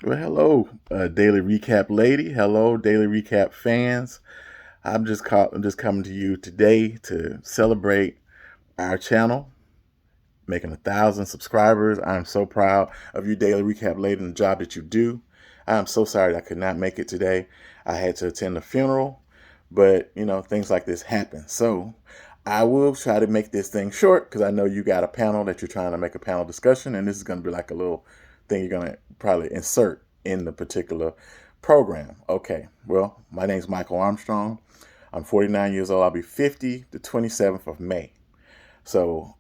Well, hello, Daily Recap lady. Hello, Daily Recap fans. I'm just coming to you today to celebrate our channel making 1,000 subscribers. I'm so proud of you, Daily Recap lady, and the job that you do. I'm so sorry I could not make it today. I had to attend a funeral, but things like this happen. So I will try to make this thing short because I know you got a panel that you're trying to make a panel discussion, and this is going to be like a little thing you're going to probably insert in the particular program. Okay, well, my name's Michael Armstrong. I'm 49 years old. I'll be 50 the 27th of May. So,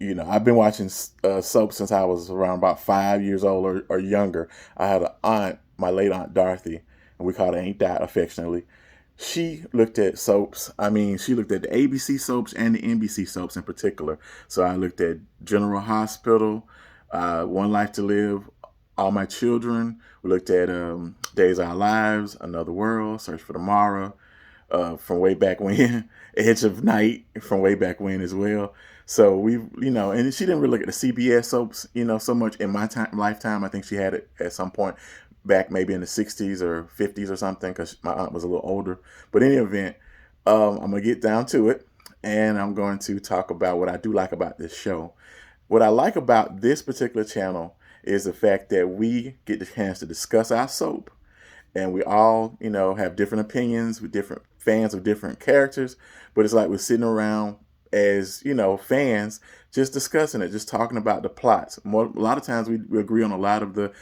I've been watching soap since I was around about 5 years old or younger. I had an aunt, my late aunt Dorothy, and we called her Aunt Dot affectionately. She looked at soaps. I mean, she looked at the ABC soaps and the NBC soaps in particular. So I looked at General Hospital, One Life to Live, All My Children. We looked at Days of Our Lives, Another World, Search for Tomorrow, from way back when, Edge of Night from way back when as well. So and she didn't really look at the CBS soaps, so much in my lifetime. I think she had it at some point back maybe in the 60s or 50s or something because my aunt was a little older. But in any event, I'm going to get down to it and I'm going to talk about what I do like about this show. What I like about this particular channel is the fact that we get the chance to discuss our soap and we all, have different opinions with different fans of different characters. But it's like we're sitting around as, fans just discussing it, just talking about the plots. A lot of times we agree on a lot of the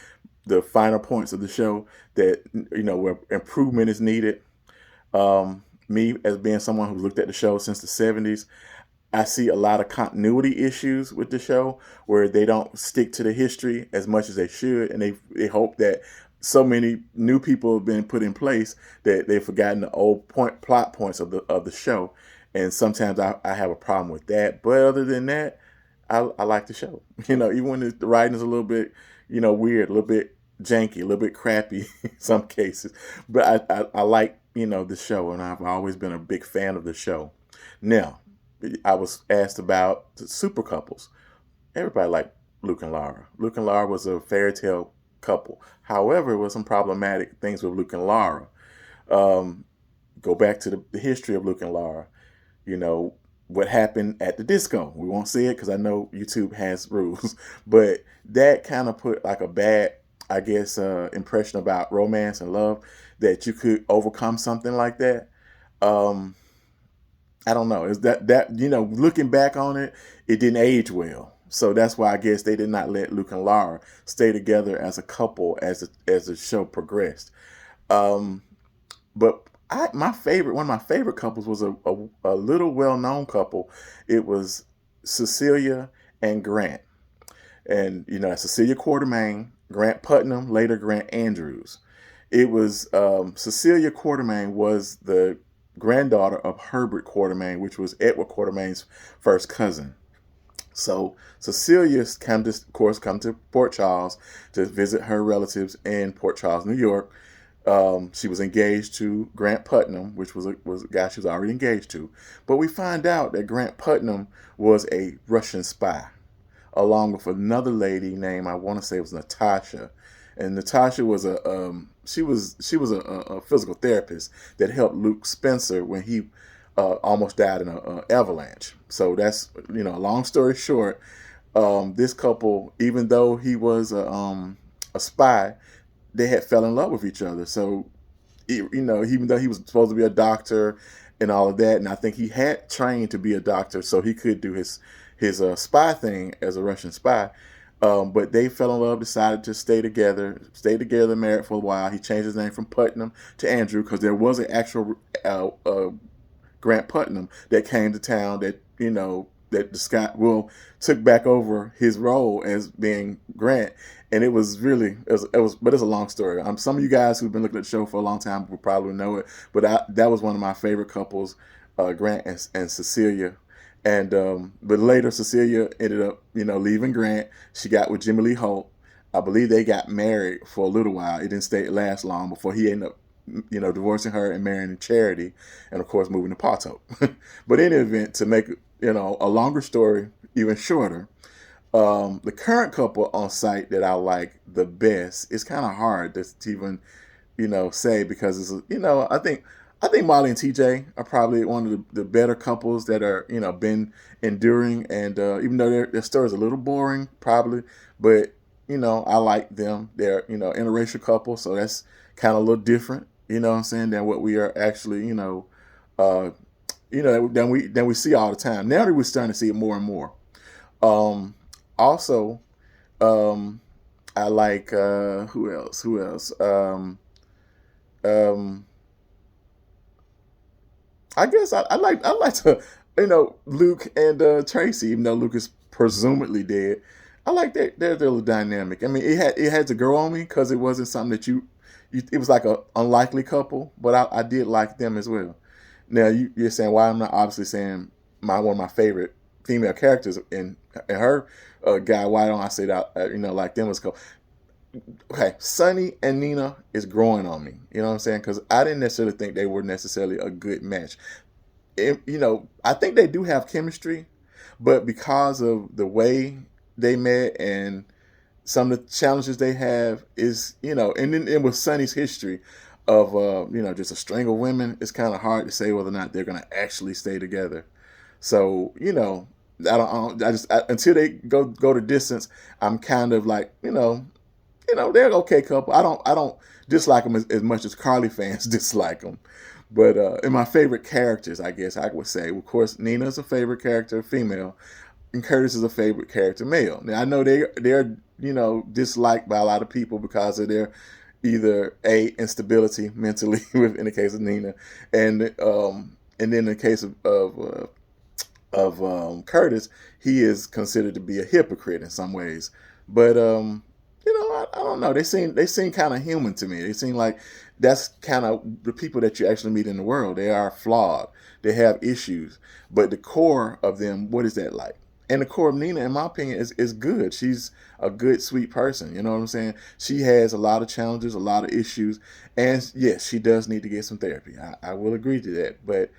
finer points of the show that, where improvement is needed. Me, as being someone who's looked at the show since the 70s, I see a lot of continuity issues with the show where they don't stick to the history as much as they should, and they hope that so many new people have been put in place that they've forgotten the old plot points of the show, and sometimes I have a problem with that. But other than that, I like the show. Even when the writing is a little bit weird, a little bit janky, a little bit crappy in some cases, but I like the show, and I've always been a big fan of the show. Now, I was asked about the super couples. Everybody liked Luke and Laura. Luke and Laura was a fairy tale couple. However, there was some problematic things with Luke and Laura. Um, Go back to the history of Luke and Laura. You know, what happened at the disco. We won't say it because I know YouTube has rules. But that kind of put like a bad, I guess, impression about romance and love that you could overcome something like that. Um, I don't know. Is that looking back on it, it didn't age well. So that's why I guess they did not let Luke and Laura stay together as a couple as the show progressed. Um, but my favorite, one of my favorite couples was a little well known couple. It was Cecilia and Grant, and Cecilia Quartermain, Grant Putnam, later Grant Andrews. It was Cecilia Quartermain was the granddaughter of Herbert Quartermain, which was Edward Quartermain's first cousin. So Cecilia's of course, come to Port Charles to visit her relatives in Port Charles, New York. She was engaged to Grant Putnam, which was a guy she was already engaged to. But we find out that Grant Putnam was a Russian spy, along with another lady named, I want to say it was Natasha. And Natasha was she was a physical therapist that helped Luke Spencer when he almost died in an avalanche. So that's a long story short. This couple, even though he was a spy, they had fell in love with each other. So even though he was supposed to be a doctor and all of that, and I think he had trained to be a doctor so he could do his spy thing as a Russian spy. But they fell in love, decided to stay together, married for a while. He changed his name from Putnam to Andrew because there was an actual Grant Putnam that came to town that that the Scott Will took back over his role as being Grant, and it was really but it's a long story. Some of you guys who've been looking at the show for a long time will probably know it, but that was one of my favorite couples, Grant and Cecilia. And but later Cecilia ended up leaving Grant. She got with Jimmy Lee Holt. I believe they got married for a little while. It didn't last long before he ended up divorcing her and marrying Charity, and of course moving to Pato. But in any event, to make a longer story even shorter, The current couple on site that I like the best, it's kind of hard to even, say, because I think Molly and TJ are probably one of the better couples that are, been enduring. And even though their story is a little boring, probably, but I like them. They're interracial couple, so that's kind of a little different. You know what I'm saying, than what we are actually, uh, than we see all the time. Now that we're starting to see it more and more. Um, Also, um, I like who else? Who else? Um, I guess I like to Luke and Tracy, even though Luke is presumably dead. I like their little dynamic. I mean, it had to grow on me because it wasn't something that it was like a unlikely couple, but I did like them as well. Now you're saying why I'm not obviously saying one of my favorite female characters in her guy. Why don't I say that like them as couple? Okay, Sunny and Nina is growing on me. You know what I'm saying? Because I didn't necessarily think they were necessarily a good match. I think they do have chemistry, but because of the way they met and some of the challenges they have is, and then with Sunny's history of, just a string of women, it's kind of hard to say whether or not they're going to actually stay together. So, until they go to distance, I'm kind of like, they're an okay couple. I don't dislike them as much as Carly fans dislike them. But in my favorite characters, I guess I would say, of course, Nina's a favorite character, female, and Curtis is a favorite character, male. Now I know they're disliked by a lot of people because of their either instability mentally, in the case of Nina, and then in the case of Curtis, he is considered to be a hypocrite in some ways. But I don't know. They seem kind of human to me. They seem like that's kind of the people that you actually meet in the world. They are flawed. They have issues, but the core of them, what is that like? And the core of Nina, in my opinion, is good. She's a good, sweet person. You know what I'm saying? She has a lot of challenges, a lot of issues, and yes, she does need to get some therapy. I will agree to that. But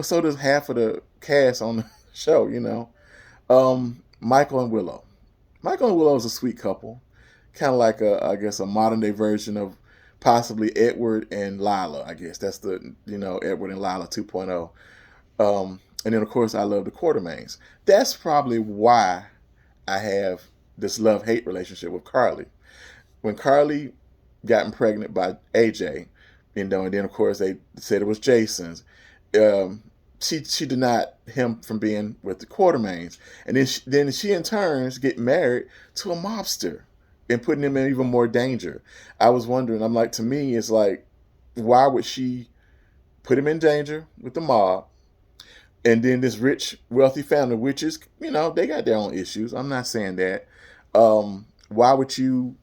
so does half of the cast on the show. Michael and Willow. Michael and Willow is a sweet couple, kind of like I guess a modern day version of possibly Edward and Lila. I guess that's the Edward and Lila 2.0. And then of course I love the Quartermains. That's probably why I have this love hate relationship with Carly. When Carly gotten pregnant by AJ, and then of course they said it was Jason's. Um, she denied him from being with the Quartermains, and then she in turns get married to a mobster and putting him in even more danger. I was wondering. I'm like, to me, it's like, why would she put him in danger with the mob, and then this rich, wealthy family, which is they got their own issues. I'm not saying that. Why would you?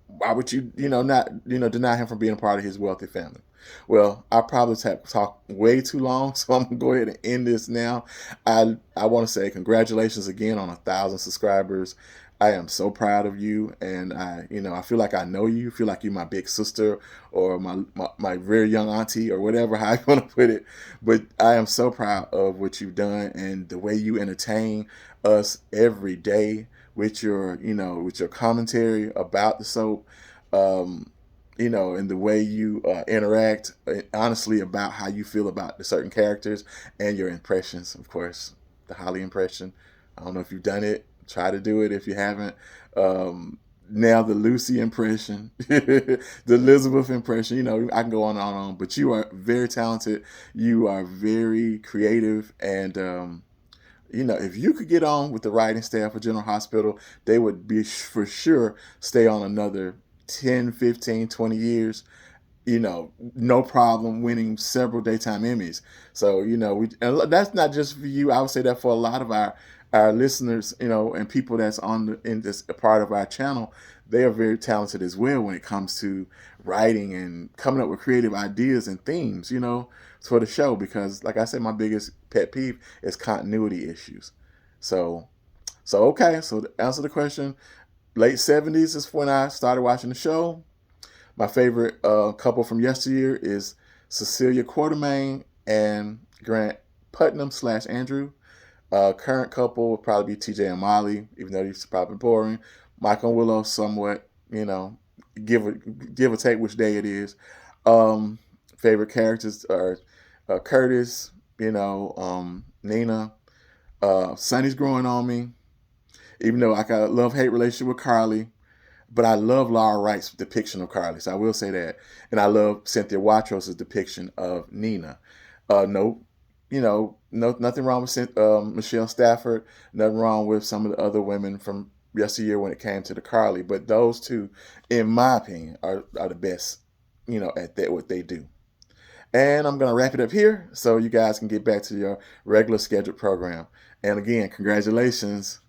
Why would you, not, deny him from being a part of his wealthy family? Well, I probably have talked way too long, so I'm gonna go ahead and end this now. I want to say congratulations again on 1,000 subscribers. I am so proud of you, and I feel like I know you. Feel like you're my big sister or my very young auntie or whatever how you want to put it. But I am so proud of what you've done and the way you entertain us every day with your commentary about the soap, and the way you interact honestly about how you feel about the certain characters and your impressions, of course, the Holly impression. I don't know if you've done it. Try to do it if you haven't. Now the Lucy impression, the Elizabeth impression. I can go on and on. But you are very talented. You are very creative, and if you could get on with the writing staff of General Hospital, they would be for sure stay on another 10, 15, 20 years, no problem winning several daytime Emmys. So, and that's not just for you. I would say that for a lot of our listeners, and people that's in this part of our channel, they are very talented as well when it comes to writing and coming up with creative ideas and themes, for the show. Because, like I said, my biggest pet peeve is continuity issues. So, okay. So to answer the question, late 70s is when I started watching the show. My favorite couple from yesteryear is Cecilia Quartermain and Grant Putnam / Andrew. Current couple would probably be TJ and Molly, even though he's probably boring. Michael and Willow, somewhat, give or take which day it is. Favorite characters are Curtis, Nina. Sonny's growing on me, even though I got a love-hate relationship with Carly. But I love Laura Wright's depiction of Carly, so I will say that. And I love Cynthia Watros' depiction of Nina. No, nothing wrong with Michelle Stafford. Nothing wrong with some of the other women from yesteryear when it came to the Carly. But those two, in my opinion, are the best, at that what they do. And I'm gonna wrap it up here so you guys can get back to your regular scheduled program. And again, congratulations